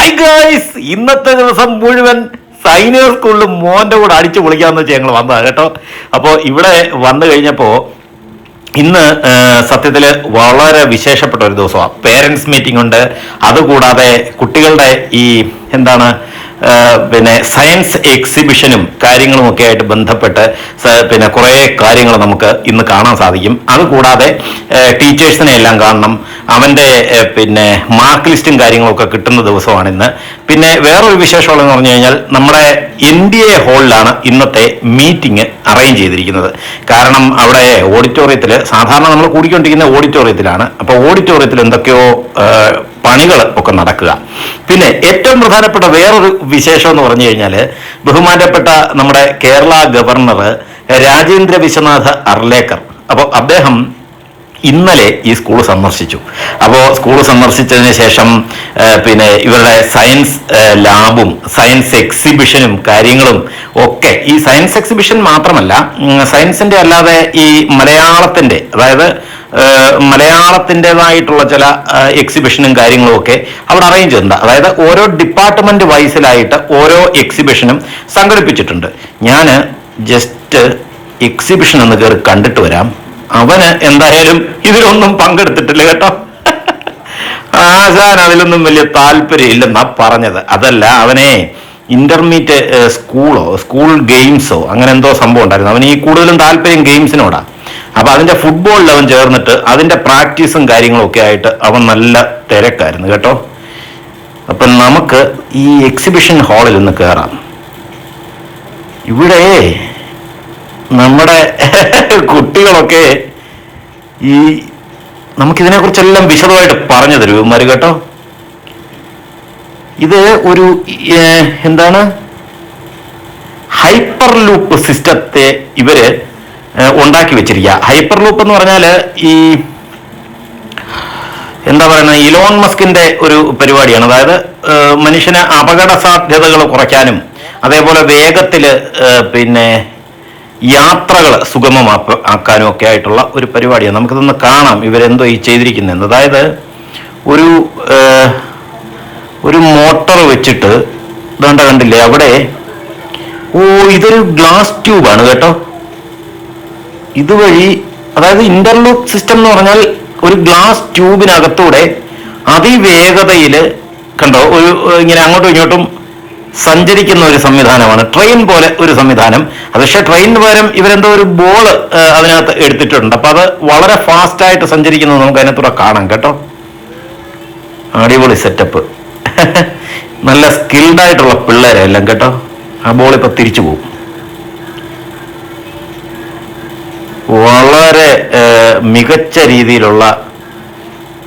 Hi guys, ഇന്നത്തെ ദിവസം മുഴുവൻ സൈനിക സ്കൂളിൽ മോന്റെ കൂടെ അടിച്ചു പൊളിക്കാന്ന് വെച്ചാൽ ഞങ്ങൾ വന്നതാണ് കേട്ടോ. അപ്പോൾ ഇവിടെ വന്നു കഴിഞ്ഞപ്പോൾ ഇന്ന് സത്യത്തിൽ വളരെ വിശേഷപ്പെട്ട ഒരു ദിവസമാണ്. പേരൻസ് മീറ്റിംഗ് ഉണ്ട്. അതുകൂടാതെ കുട്ടികളുടെ ഈ എന്താണ് പിന്നെ സയൻസ് എക്സിബിഷനും കാര്യങ്ങളും ഒക്കെ ആയിട്ട് ബന്ധപ്പെട്ട് പിന്നെ കുറേ കാര്യങ്ങൾ നമുക്ക് ഇന്ന് കാണാൻ സാധിക്കും. അതുകൂടാതെ ടീച്ചേഴ്സിനെ എല്ലാം കാണണം. അവൻ്റെ പിന്നെ മാർക്ക് ലിസ്റ്റും കാര്യങ്ങളൊക്കെ കിട്ടുന്ന ദിവസമാണ് ഇന്ന്. പിന്നെ വേറൊരു വിശേഷമുള്ളതെന്ന് പറഞ്ഞു കഴിഞ്ഞാൽ നമ്മുടെ NDA ഹാളിലാണ് ഇന്നത്തെ മീറ്റിംഗ് അറേഞ്ച് ചെയ്തിരിക്കുന്നത്. കാരണം അവിടെ ഓഡിറ്റോറിയത്തിൽ സാധാരണ നമ്മൾ കൂടിക്കൊണ്ടിരിക്കുന്ന ഓഡിറ്റോറിയത്തിലാണ്. അപ്പോൾ ഓഡിറ്റോറിയത്തിൽ എന്തൊക്കെയോ പണികൾ ഒക്കെ നടക്കുക. പിന്നെ ഏറ്റവും പ്രധാനപ്പെട്ട വേറൊരു വിശേഷം എന്ന് പറഞ്ഞു കഴിഞ്ഞാൽ ബഹുമാനപ്പെട്ട നമ്മുടെ കേരള ഗവർണർ രാജേന്ദ്ര വിശ്വനാഥ് അർലേക്കർ, അപ്പോൾ അദ്ദേഹം ഇന്നലെ ഈ സ്കൂൾ സന്ദർശിച്ചു. അപ്പോൾ സ്കൂൾ സന്ദർശിച്ചതിന് ശേഷം പിന്നെ ഇവരുടെ സയൻസ് ലാബും സയൻസ് എക്സിബിഷനും കാര്യങ്ങളും ഒക്കെ, ഈ സയൻസ് എക്സിബിഷൻ മാത്രമല്ല സയൻസിന്റെ അല്ലാതെ ഈ മലയാളത്തിന്റെ, അതായത് മലയാളത്തിൻ്റെതായിട്ടുള്ള ചില എക്സിബിഷനും കാര്യങ്ങളും ഒക്കെ അവിടെ അറേഞ്ച് ചെയ്തിട്ടുണ്ട്. അതായത് ഓരോ ഡിപ്പാർട്ട്മെന്റ് വൈസിലായിട്ട് ഓരോ എക്സിബിഷനും സംഘടിപ്പിച്ചിട്ടുണ്ട്. ഞാൻ ജസ്റ്റ് എക്സിബിഷൻ ഒന്ന് കയറി കണ്ടിട്ട് വരാം. അവന് എന്തായാലും ഇതിലൊന്നും പങ്കെടുത്തിട്ടില്ല കേട്ടോ. ആശാൻ അതിലൊന്നും വലിയ താല്പര്യം ഇല്ലെന്നാ പറഞ്ഞത്. അതല്ല, അവനെ ഇന്റർമീഡിയറ്റ് സ്കൂൾ ഗെയിംസോ അങ്ങനെ എന്തോ സംഭവം ഉണ്ടായിരുന്നു. അവന് ഈ കൂടുതലും താല്പര്യം ഗെയിംസിനോടാ. അപ്പൊ അതിന്റെ ഫുട്ബോളിൽ അവൻ ചേർന്നിട്ട് അതിന്റെ പ്രാക്ടീസും കാര്യങ്ങളും ഒക്കെ ആയിട്ട് അവൻ നല്ല തിരക്കായിരുന്നു കേട്ടോ. അപ്പൊ നമുക്ക് ഈ എക്സിബിഷൻ ഹാളിൽ ഒന്ന് കയറാം. ഇവിടെ നമ്മുടെ കുട്ടികളൊക്കെ ഈ നമുക്കിതിനെ കുറിച്ചെല്ലാം വിശദമായിട്ട് പറഞ്ഞു തരും ഇവന്മാര് കേട്ടോ. ഇത് ഒരു എന്താണ് ഹൈപ്പർ ലൂപ്പ് സിസ്റ്റത്തെ ഇവര് ഉണ്ടാക്കി വെച്ചിരിക്കുക. ഹൈപ്പർ ലൂപ്പ് എന്ന് പറഞ്ഞാൽ ഈ എന്താ പറയുന്നത്, ഇലോൺ മസ്കിന്റെ ഒരു പരിപാടിയാണ്. അതായത് മനുഷ്യന് അപകട സാധ്യതകൾ കുറയ്ക്കാനും അതേപോലെ വേഗത്തിൽ പിന്നെ യാത്രകൾ സുഗമമാക്കാനും ഒക്കെ ആയിട്ടുള്ള ഒരു പരിപാടിയാണ്. നമുക്കിതൊന്ന് കാണാം ഇവരെന്തോ ഈ ചെയ്തിരിക്കുന്നതെന്ന്. അതായത് ഒരു മോട്ടോർ വെച്ചിട്ട് ഇതാണ്ട കണ്ടില്ലേ അവിടെ. ഇതൊരു ഗ്ലാസ് ട്യൂബാണ് കേട്ടോ. ഇതുവഴി, അതായത് ഇന്റർലൂപ്പ് സിസ്റ്റം എന്ന് പറഞ്ഞാൽ ഒരു ഗ്ലാസ് ട്യൂബിനകത്തൂടെ അതിവേഗതയിൽ കണ്ടോ ഒരു ഇങ്ങനെ അങ്ങോട്ടും ഇങ്ങോട്ടും സഞ്ചരിക്കുന്ന ഒരു സംവിധാനമാണ്. ട്രെയിൻ പോലെ ഒരു സംവിധാനം. അത് പക്ഷേ ട്രെയിനിന് പകരം ഇവരെന്തോ ഒരു ബോൾ അതിനകത്ത് എടുത്തിട്ടുണ്ട്. അപ്പൊ അത് വളരെ ഫാസ്റ്റ് ആയിട്ട് സഞ്ചരിക്കുന്നത് നമുക്ക് അതിനകത്തൂടെ കാണാം കേട്ടോ. അടിപൊളി സെറ്റപ്പ്. നല്ല സ്കിൽഡ് ആയിട്ടുള്ള പിള്ളേരെല്ലാം കേട്ടോ. ആ ബോൾ ഇപ്പൊ തിരിച്ചു പോകും. വളരെ മികച്ച രീതിയിലുള്ള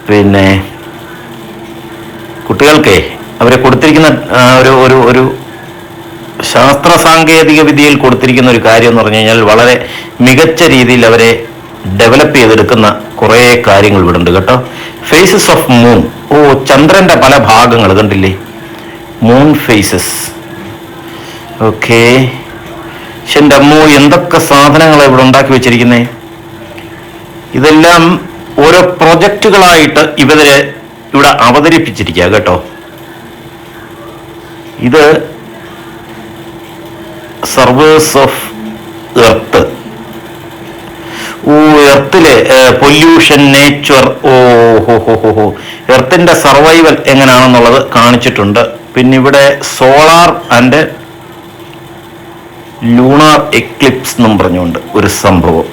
പിന്നെ കുട്ടികൾക്ക് അവരെ കൊടുത്തിരിക്കുന്ന ഒരു ശാസ്ത്ര സാങ്കേതിക വിദ്യയിൽ കൊടുത്തിരിക്കുന്ന ഒരു കാര്യം എന്ന് പറഞ്ഞു കഴിഞ്ഞാൽ വളരെ മികച്ച രീതിയിൽ അവരെ ഡെവലപ്പ് ചെയ്തെടുക്കുന്ന കുറേ കാര്യങ്ങൾ ഇവിടെ ഉണ്ട് കേട്ടോ. Phases of moon. ചന്ദ്രന്റെ പല ഭാഗങ്ങൾ കണ്ടില്ലേ, മൂൺ ഫേസസ്. ഓക്കെ, പക്ഷെ എൻ്റെ അമ്മോ എന്തൊക്കെ സാധനങ്ങളാണ് ഇവിടെ ഉണ്ടാക്കി വെച്ചിരിക്കുന്നേ. ഇതെല്ലാം ഓരോ പ്രൊജക്റ്റുകളായിട്ട് ഇവര് ഇവിടെ അവതരിപ്പിച്ചിരിക്കുക കേട്ടോ. ഇത് സർവേഴ്സ് ഓഫ് എർത്ത്. എർത്തിലെ പൊല്യൂഷൻ, നേച്ചർ, എർത്തിന്റെ സർവൈവൽ എങ്ങനെയാണെന്നുള്ളത് കാണിച്ചിട്ടുണ്ട്. പിന്നെ ഇവിടെ സോളാർ ആൻഡ് ലൂണാർ എക്ലിപ്സ് എന്നും പറഞ്ഞുകൊണ്ട് ഒരു സംഭവം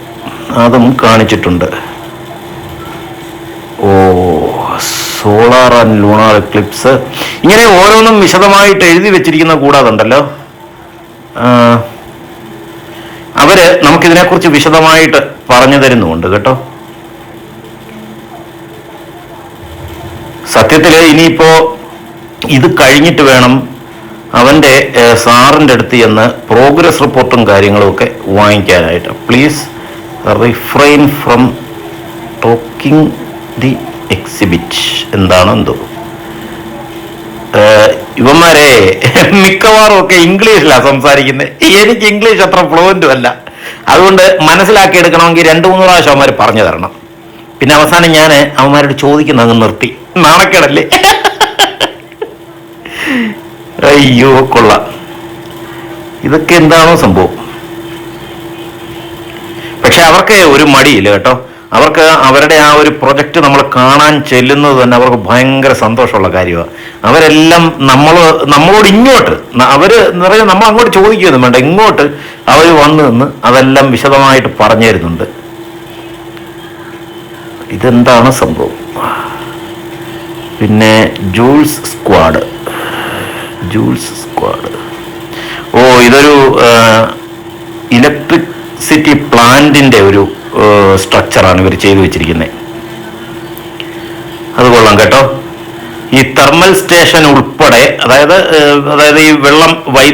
അതും കാണിച്ചിട്ടുണ്ട്. സോളാർ ആൻഡ് ലൂണാർ എക്ലിപ്സ് ഇങ്ങനെ ഓരോന്നും വിശദമായിട്ട് എഴുതി വെച്ചിരിക്കുന്ന കൂടാതുണ്ടല്ലോ. അവര് നമുക്കിതിനെക്കുറിച്ച് വിശദമായിട്ട് പറഞ്ഞു തരുന്നുമുണ്ട് കേട്ടോ. സത്യത്തില് ഇനിയിപ്പോ ഇത് കഴിഞ്ഞിട്ട് വേണം അവന്റെ സാറിൻ്റെ അടുത്ത് ചെന്ന് പ്രോഗ്രസ് റിപ്പോർട്ടും കാര്യങ്ങളും ഒക്കെ വാങ്ങിക്കാനായിട്ട്. Please refrain from talking the exhibit എന്താണെന്തോ. ഇവന്മാരെ മിക്കവാറും ഒക്കെ ഇംഗ്ലീഷിലാണ് സംസാരിക്കുന്നത്. എനിക്ക് ഇംഗ്ലീഷ് അത്ര ഫ്ലുവൻറ്റും അല്ല. അതുകൊണ്ട് മനസ്സിലാക്കി എടുക്കണമെങ്കിൽ 2-3 പ്രാവശ്യം അവന്മാർ പറഞ്ഞു തരണം. പിന്നെ അവസാനം ഞാൻ അവന്മാരോട് ചോദിക്കുന്ന അങ്ങ് നിർത്തി. നാണക്കേടല്ലേ. അയ്യോ കൊള്ളാം. ഇതൊക്കെ എന്താണോ സംഭവം. പക്ഷെ അവർക്ക് ഒരു മടിയില്ല കേട്ടോ. അവർക്ക് അവരുടെ ആ ഒരു പ്രൊജക്റ്റ് നമ്മൾ കാണാൻ ചെല്ലുന്നത് തന്നെ അവർക്ക് ഭയങ്കര സന്തോഷമുള്ള കാര്യമാണ്. അവരെല്ലാം നമ്മളോട് ഇങ്ങോട്ട് അവര് എന്ന് പറഞ്ഞാൽ നമ്മൾ അങ്ങോട്ട് ചോദിക്കുകയൊന്നും വേണ്ട, ഇങ്ങോട്ട് അവർ വന്ന് നിന്ന് അതെല്ലാം വിശദമായിട്ട് പറഞ്ഞു തരുന്നുണ്ട്. ഇതെന്താണ് സംഭവം. പിന്നെ ജൂൾസ് സ്ക്വാഡ്. ഓ, ഇതൊരു ഇലക്ട്രിസിറ്റി പ്ലാന്റിന്റെ ഒരു സ്ട്രക്ചറാണ് ഇവർ ചെയ്തു വെച്ചിരിക്കുന്നത്. അത് കൊള്ളാം കേട്ടോ. ഈ തെർമൽ സ്റ്റേഷൻ ഉൾപ്പെടെ, അതായത് ഈ വെള്ളം വഴി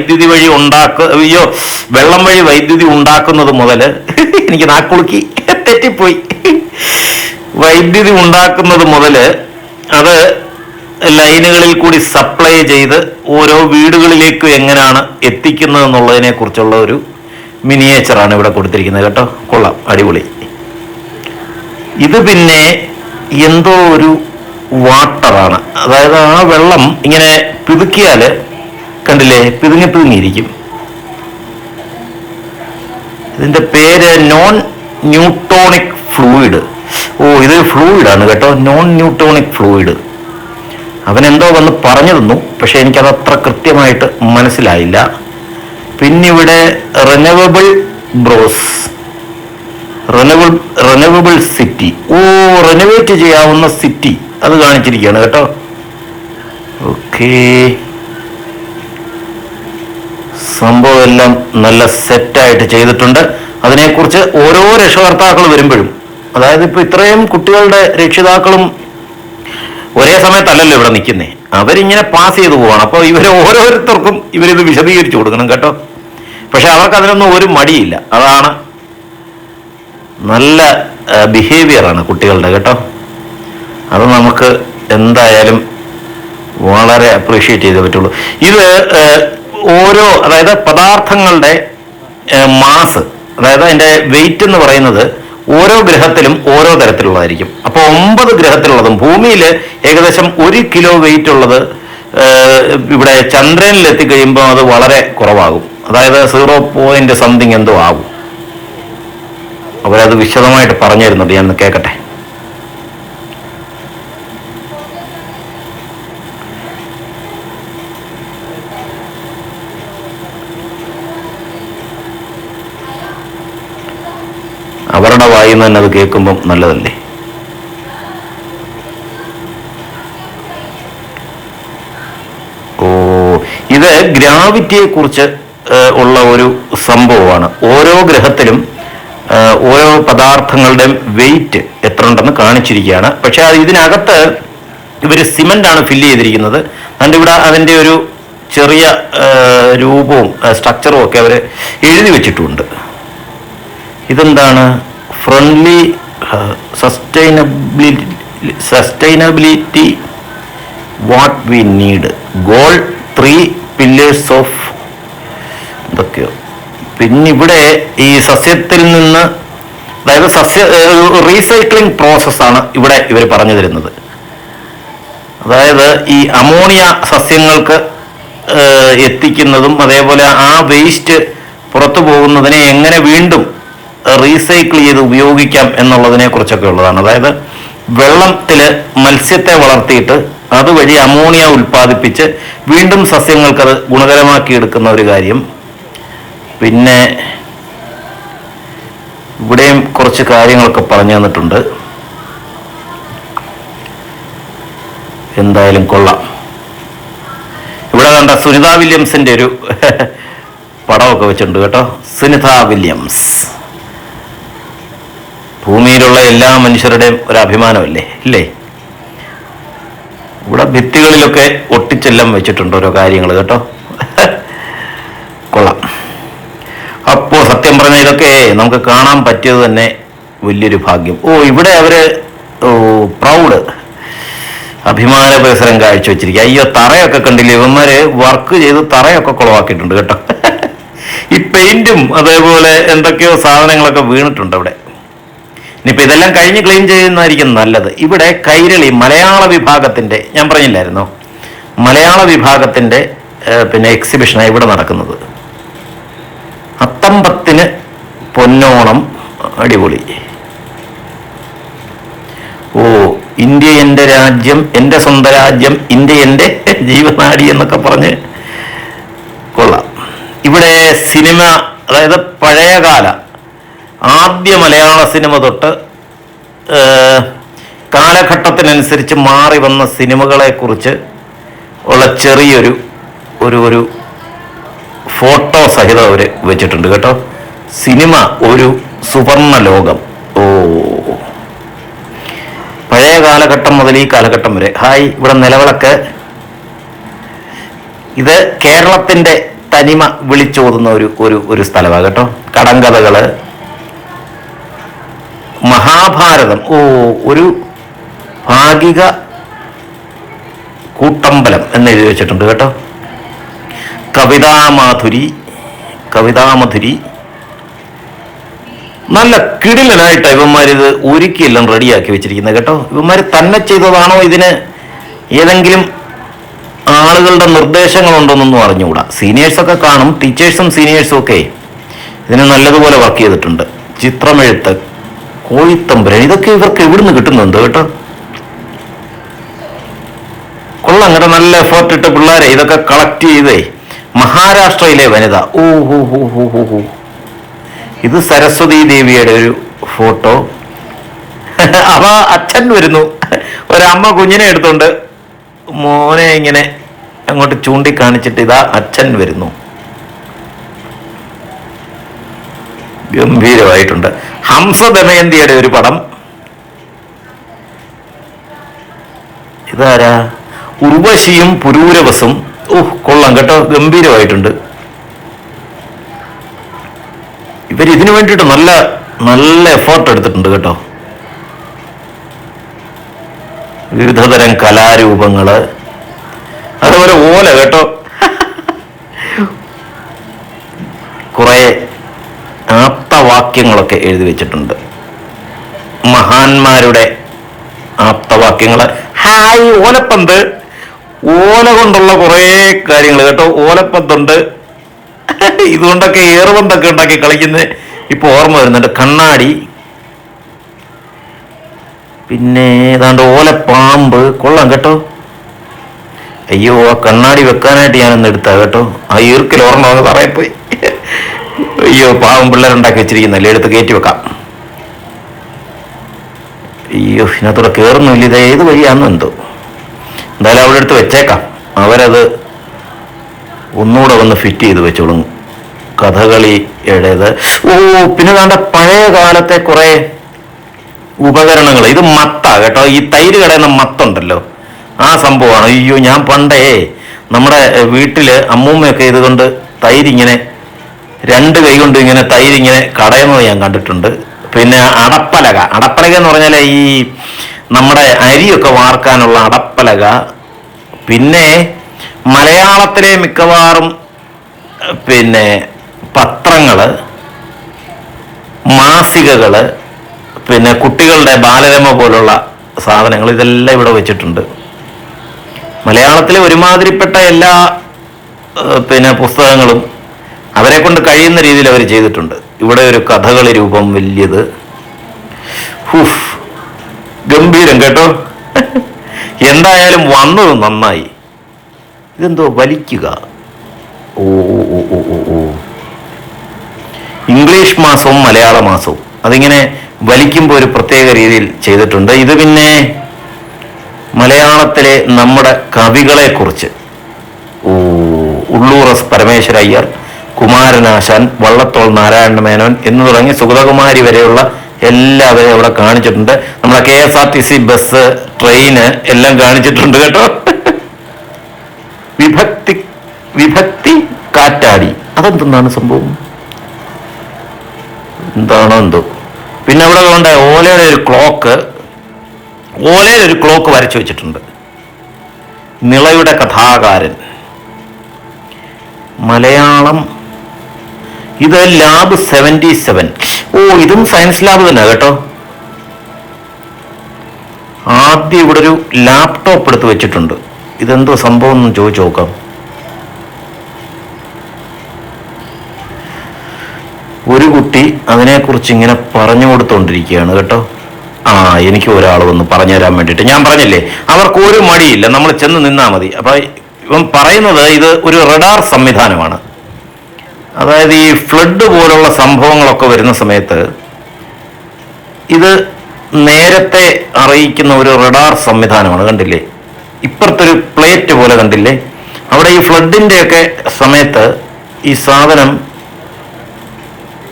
വൈദ്യുതി ഉണ്ടാക്കുന്നത് മുതൽ എനിക്ക് നാക്കുളുക്കി തെറ്റിപ്പോയി. വൈദ്യുതി ഉണ്ടാക്കുന്നത് മുതൽ അത് ലൈനുകളിൽ കൂടി സപ്ലൈ ചെയ്ത് ഓരോ വീടുകളിലേക്ക് എങ്ങനെയാണ് എത്തിക്കുന്നത് എന്നുള്ളതിനെ കുറിച്ചുള്ള ഒരു മിനിയേച്ചറാണ് ഇവിടെ കൊടുത്തിരിക്കുന്നത് കേട്ടോ. കൊള്ളാം, അടിപൊളി. ഇത് പിന്നെ എന്തോ ഒരു വാട്ടറാണ്. അതായത് ആ വെള്ളം ഇങ്ങനെ പിതുക്കിയാൽ കണ്ടില്ലേ, പിതുങ്ങിയിരിക്കും. ഇതിന്റെ പേര് നോൺ ന്യൂട്ടോണിക് ഫ്ലൂയിഡ്. ഓ, ഇത് ഫ്ലൂയിഡാണ് കേട്ടോ, നോൺ ന്യൂട്ടോണിക് ഫ്ലൂയിഡ്. അവനെന്തോ വന്ന് പറഞ്ഞു തന്നു, പക്ഷെ എനിക്കത് അത്ര കൃത്യമായിട്ട് മനസ്സിലായില്ല. പിന്നിവിടെ റിനവബിൾ സിറ്റി. ഓ, റിനോവേറ്റ് ചെയ്യാവുന്ന സിറ്റി അത് കാണിച്ചിരിക്കുകയാണ് കേട്ടോ. ഓക്കേ, സംഭവം എല്ലാം നല്ല സെറ്റായിട്ട് ചെയ്തിട്ടുണ്ട്. അതിനെക്കുറിച്ച് ഓരോ രക്ഷകർത്താക്കൾ വരുമ്പോഴും, അതായത് ഇപ്പൊ ഇത്രയും കുട്ടികളുടെ രക്ഷിതാക്കളും ഒരേ സമയത്തല്ലല്ലോ ഇവിടെ നിൽക്കുന്നേ, അവരിങ്ങനെ പാസ് ചെയ്തു പോവാണ്. അപ്പോൾ ഓരോരുത്തർക്കും ഇവരിത് വിശദീകരിച്ചു കൊടുക്കണം കേട്ടോ. പക്ഷെ അവർക്ക് അതിനൊന്നും ഒരു മടിയില്ല. അതാണ് നല്ല ബിഹേവിയറാണ് കുട്ടികളുടെ കേട്ടോ. അത് നമുക്ക് എന്തായാലും വളരെ അപ്രീഷിയേറ്റ് ചെയ്തേ പറ്റുള്ളൂ. ഇത് അതായത് പദാർത്ഥങ്ങളുടെ മാസ്, അതായത് അതിൻ്റെ വെയിറ്റ് എന്ന് പറയുന്നത് ഓരോ ഗ്രഹത്തിലും ഓരോ തരത്തിലുള്ളതായിരിക്കും. അപ്പോൾ 9 ഗ്രഹത്തിലുള്ളതും ഭൂമിയിൽ ഏകദേശം 1 കിലോ വെയിറ്റ് ഉള്ളത് ഇവിടെ ചന്ദ്രനിൽ എത്തിക്കഴിയുമ്പോൾ അത് വളരെ കുറവാകും. അതായത് 0 സംതിങ് എന്തോ ആകും. അവരത് വിശദമായിട്ട് പറഞ്ഞു തരുന്നുണ്ട്, ഞാൻ കേൾക്കട്ടെ. അവരുടെ വായിൽ നിന്ന് തന്നെ അത് കേൾക്കുമ്പം നല്ലതല്ലേ. ഇത് ഗ്രാവിറ്റിയെ കുറിച്ച് ഉള്ള ഒരു സംഭവമാണ്. ഓരോ ഗ്രഹത്തിലും ഓരോ പദാർത്ഥങ്ങളുടെയും വെയിറ്റ് എത്ര ഉണ്ടെന്ന് കാണിച്ചിരിക്കുകയാണ്. പക്ഷെ ഇതിനകത്ത് ഇവർ സിമൻ്റാണ് ഫില്ല് ചെയ്തിരിക്കുന്നത്. അതുകൊണ്ട് ഇവിടെ അതിൻ്റെ ഒരു ചെറിയ രൂപവും സ്ട്രക്ചറും ഒക്കെ അവർ എഴുതി വെച്ചിട്ടുണ്ട്. ഇതെന്താണ്? Friendly sustainability what we need, goal 3 pillars of എന്തൊക്കെയോ. പിന്നെ ഇവിടെ ഈ സസ്യത്തിൽ നിന്ന്, അതായത് റീസൈക്ലിംഗ് പ്രോസസ്സാണ് ഇവിടെ ഇവർ പറഞ്ഞു തരുന്നത്. അതായത് ഈ അമോണിയ സസ്യങ്ങൾക്ക് എത്തിക്കുന്നതും അതേപോലെ ആ വേസ്റ്റ് പുറത്തു പോകുന്നതിനെ എങ്ങനെ വീണ്ടും റീസൈക്കിൾ ചെയ്ത് ഉപയോഗിക്കാം എന്നുള്ളതിനെ കുറിച്ചൊക്കെ ഉള്ളതാണ്. അതായത് വെള്ളത്തിൽ മത്സ്യത്തെ വളർത്തിയിട്ട് അതുവഴി അമോണിയ ഉൽപ്പാദിപ്പിച്ച് വീണ്ടും സസ്യങ്ങൾക്കത് ഗുണകരമാക്കി എടുക്കുന്ന ഒരു കാര്യം. പിന്നെ ഇവിടെയും കുറച്ച് കാര്യങ്ങളൊക്കെ പറഞ്ഞു തന്നിട്ടുണ്ട്. എന്തായാലും കൊള്ളാം. ഇവിടെ കണ്ട സുനിത വില്യംസിന്റെ ഒരു പടമൊക്കെ വെച്ചിട്ടുണ്ട് കേട്ടോ. സുനിത വില്യംസ് ഭൂമിയിലുള്ള എല്ലാ മനുഷ്യരുടെയും ഒരു അഭിമാനമല്ലേ, ഇല്ലേ? ഇവിടെ ഭിത്തികളിലൊക്കെ ഒട്ടിച്ചെല്ലാം വെച്ചിട്ടുണ്ട് ഓരോ കാര്യങ്ങൾ കേട്ടോ. കൊള്ളാം. അപ്പോൾ സത്യം പറഞ്ഞാൽ ഇതൊക്കെ നമുക്ക് കാണാൻ പറ്റിയത് തന്നെ വലിയൊരു ഭാഗ്യം. ഇവിടെ അവര് പ്രൗഡ് അഭിമാന പരിസരം കാഴ്ചവെച്ചിരിക്കുക. അയ്യോ, തറയൊക്കെ കണ്ടില്ലേ, ഇവന്മാര് വർക്ക് ചെയ്ത് തറയൊക്കെ കുളവാക്കിയിട്ടുണ്ട് കേട്ടോ. ഈ പെയിന്റും അതേപോലെ എന്തൊക്കെയോ സാധനങ്ങളൊക്കെ വീണിട്ടുണ്ട് അവിടെ. ഇനിയിപ്പോൾ ഇതെല്ലാം കഴിഞ്ഞ് ക്ലീൻ ചെയ്യുന്നതായിരിക്കും നല്ലത്. ഇവിടെ കൈരളി മലയാള വിഭാഗത്തിൻ്റെ, ഞാൻ പറഞ്ഞില്ലായിരുന്നോ, മലയാള വിഭാഗത്തിൻ്റെ പിന്നെ എക്സിബിഷനാണ് ഇവിടെ നടക്കുന്നത്. അത്തമ്പത്തിന് പൊന്നോണം, അടിപൊളി. ഓ, ഇന്ത്യ എൻ്റെ രാജ്യം, എൻ്റെ സ്വന്തം രാജ്യം, ഇന്ത്യ എൻ്റെ ജീവനാടി എന്നൊക്കെ പറഞ്ഞ് കൊള്ളാം. ഇവിടെ സിനിമ, അതായത് പഴയകാല ആദ്യ മലയാള സിനിമ തൊട്ട് കാലഘട്ടത്തിനനുസരിച്ച് മാറി വന്ന സിനിമകളെ കുറിച്ച് ഉള്ള ചെറിയൊരു ഒരു ഫോട്ടോ സഹിതം അവർ വെച്ചിട്ടുണ്ട് കേട്ടോ. സിനിമ ഒരു സുവർണ ലോകം. ഓ, പഴയ കാലഘട്ടം മുതൽ ഈ കാലഘട്ടം വരെ. ഹായ്, ഇവിടെ നിലവിളക്ക്. ഇത് കേരളത്തിന്റെ തനിമ വിളിച്ചോതുന്ന ഒരു സ്ഥലമാണ് കേട്ടോ. കടങ്കഥകള്, മഹാഭാരതം. ഓ, ഒരു ഭാഗിക കൂട്ടമ്പലം എന്ന് എഴുതി വെച്ചിട്ടുണ്ട് കേട്ടോ. കവിതാമധുരി. നല്ല കിടിലനായിട്ട് ഇവന്മാരിത് ഒരുക്കിയെല്ലാം റെഡിയാക്കി വെച്ചിരിക്കുന്നത് കേട്ടോ. ഇവന്മാർ തന്നെ ചെയ്തതാണോ, ഇതിന് ഏതെങ്കിലും ആളുകളുടെ നിർദ്ദേശങ്ങളുണ്ടോന്നൊന്നും അറിഞ്ഞുകൂടാ. സീനിയേഴ്സൊക്കെ കാണും, ടീച്ചേഴ്സും സീനിയേഴ്സും ഒക്കെ ഇതിന് നല്ലതുപോലെ വർക്ക് ചെയ്തിട്ടുണ്ട്. ചിത്രമെഴുത്ത്, കോഴിത്തമ്പുരൻ, ഇതൊക്കെ ഇവർക്ക് എവിടുന്ന് കിട്ടുന്നുണ്ട് കേട്ടോ. കൊള്ളാം കേട്ടോ. നല്ല എഫേർട്ട് ഇട്ട് പിള്ളേരെ ഇതൊക്കെ കളക്ട് ചെയ്തേ. മഹാരാഷ്ട്രയിലെ വനിത. ഓ ഹോ ഹോ ഹോ ഹോ ഹോ. ഇത് സരസ്വതി ദേവിയുടെ ഒരു ഫോട്ടോ. അവ അച്ഛൻ വരുന്നു, ഒരമ്മ കുഞ്ഞിനെ എടുത്തോണ്ട് മോനെ ഇങ്ങനെ അങ്ങോട്ട് ചൂണ്ടിക്കാണിച്ചിട്ട് ഇതാ അച്ഛൻ വരുന്നു. ഗംഭീരമായിട്ടുണ്ട്. ഹംസ ദമയന്തിയുടെ ഒരു പടം. ഇതാരാ? ഉർവശിയും പുരൂരവസും. ഓഹ്, കൊള്ളാം കേട്ടോ, ഗംഭീരമായിട്ടുണ്ട്. ഇതിനു വേണ്ടിയിട്ട് നല്ല നല്ല എഫേർട്ട് എടുത്തിട്ടുണ്ട് കേട്ടോ. വിവിധതരം കലാരൂപങ്ങള്, അതുപോലെ ഓല കേട്ടോ. കുറെ ആപ്തവാക്യങ്ങളൊക്കെ എഴുതി വെച്ചിട്ടുണ്ട്. മഹാന്മാരുടെ ആപ്തവാക്യങ്ങള്. ഹായ്, ഓലപ്പന്ത്. ഓല കൊണ്ടുള്ള കുറെ കാര്യങ്ങൾ കേട്ടോ. ഓലപ്പന്തുണ്ട്. ഇതുകൊണ്ടൊക്കെ ഏറുപന്തൊക്കെ ഉണ്ടാക്കി കളിക്കുന്നത് ഇപ്പൊ ഓർമ്മ വരുന്നുണ്ട്. കണ്ണാടി, പിന്നെ ഏതാണ്ട് ഓലപ്പാമ്പ്. കൊള്ളാം കേട്ടോ. അയ്യോ, ആ കണ്ണാടി വെക്കാനായിട്ട് ഞാനൊന്ന് എടുത്താ കേട്ടോ. ആ ഈർക്കിൽ ഓർമ്മ പറയപ്പോയി. അയ്യോ, പാവം പിള്ളേരുണ്ടാക്കി വെച്ചിരിക്കുന്നല്ലേ, എടുത്ത് കയറ്റി വെക്കാം. അയ്യോ, ഇതിനകത്തൂടെ കയറുന്നില്ല. ഇത് ഏത് വഴിയാണെന്ന് എന്തോ. എന്തായാലും അവിടെ എടുത്ത് വെച്ചേക്കാം. അവരത് ഒന്നുകൂടെ വന്ന് ഫിറ്റ് ചെയ്ത് വെച്ചോളും. കഥകളിയുടേത്. ഓ, പിന്നെ വേണ്ട പഴയ കാലത്തെ കുറെ ഉപകരണങ്ങൾ. ഇത് മത്താ കേട്ടോ. ഈ തൈര് കടയുന്ന മത്തുണ്ടല്ലോ, ആ സംഭവമാണ്. അയ്യോ, ഞാൻ പണ്ടേ നമ്മുടെ വീട്ടില് അമ്മൂമ്മയൊക്കെ ഇതുകൊണ്ട് തൈരിങ്ങനെ രണ്ട് കൈ കൊണ്ട് ഇങ്ങനെ തൈരിങ്ങനെ കടയുന്നത് ഞാൻ കണ്ടിട്ടുണ്ട്. പിന്നെ അടപ്പലക എന്ന് പറഞ്ഞാൽ ഈ നമ്മുടെ അരിയൊക്കെ വാർക്കാനുള്ള അടപ്പലക. പിന്നെ മലയാളത്തിലെ മിക്കവാറും പിന്നെ പത്രങ്ങള്, മാസികകള്, പിന്നെ കുട്ടികളുടെ ബാലരമ പോലുള്ള സാധനങ്ങൾ, ഇതെല്ലാം ഇവിടെ വെച്ചിട്ടുണ്ട്. മലയാളത്തിലെ ഒരുമാതിരിപ്പെട്ട എല്ലാ പിന്നെ പുസ്തകങ്ങളും അവരെ കൊണ്ട് കഴിയുന്ന രീതിയിൽ അവർ ചെയ്തിട്ടുണ്ട്. ഇവിടെ ഒരു കഥകളി രൂപം വലിയത്. ഹുഫ്, ഗംഭീരം കേട്ടോ. എന്തായാലും വന്നത് നന്നായി. ഇതെന്തോ വലിക്കുക. ഓ ഓ ഓ ഓ ഓ ഇംഗ്ലീഷ് മാസവും മലയാള മാസവും അതിങ്ങനെ വലിക്കുമ്പോൾ ഒരു പ്രത്യേക രീതിയിൽ ചെയ്തിട്ടുണ്ട്. ഇത് പിന്നെ മലയാളത്തിലെ നമ്മുടെ കവികളെ കുറിച്ച്, ഉള്ളൂർ എസ് പരമേശ്വര അയ്യർ, കുമാരനാശാൻ, വള്ളത്തോൾ നാരായണ മേനോൻ എന്ന് തുടങ്ങി സുഗതകുമാരി വരെയുള്ള എല്ലാവരെയും അവിടെ കാണിച്ചിട്ടുണ്ട്. നമ്മളെ KSRTC ബസ്, ട്രെയിന് എല്ലാം കാണിച്ചിട്ടുണ്ട് കേട്ടോ. വിഭക്തി കാറ്റാടി, അതെന്താണ് സംഭവം? എന്താണോ എന്തോ. പിന്നെ അവിടെ കൊണ്ട് ഓലയുടെ ഒരു ക്ലോക്ക് വരച്ചു വെച്ചിട്ടുണ്ട്. നിളയുടെ കഥാകാരൻ, മലയാളം. ഇത് ലാബ് 77. ഓ, ഇതും സയൻസ് ലാബ് തന്നെ കേട്ടോ. ആദ്യം ഇവിടെ ഒരു ലാപ്ടോപ്പ് എടുത്ത് വെച്ചിട്ടുണ്ട്. ഇതെന്തോ സംഭവം എന്ന് ചോദിച്ചു നോക്കാം. കുട്ടി അതിനെക്കുറിച്ച് ഇങ്ങനെ പറഞ്ഞു കൊടുത്തോണ്ടിരിക്കുകയാണ് കേട്ടോ. ആ, എനിക്ക് ഒരാൾ വന്ന് പറഞ്ഞു തരാൻ വേണ്ടിയിട്ട്. ഞാൻ പറഞ്ഞില്ലേ, അവർക്ക് ഒരു മടിയില്ല, നമ്മൾ ചെന്ന് നിന്നാൽ മതി. അപ്പൊ ഇവൻ പറയുന്നത് ഇത് ഒരു റഡാർ സംവിധാനമാണ്. അതായത് ഈ ഫ്ലഡ് പോലുള്ള സംഭവങ്ങളൊക്കെ വരുന്ന സമയത്ത് ഇത് നേരത്തെ അറിയിക്കുന്ന ഒരു റഡാർ സംവിധാനമാണ്. കണ്ടില്ലേ, ഇപ്പുറത്തൊരു പ്ലേറ്റ് പോലെ കണ്ടില്ലേ, അവിടെ ഈ ഫ്ലഡിൻ്റെയൊക്കെ സമയത്ത് ഈ സാധനം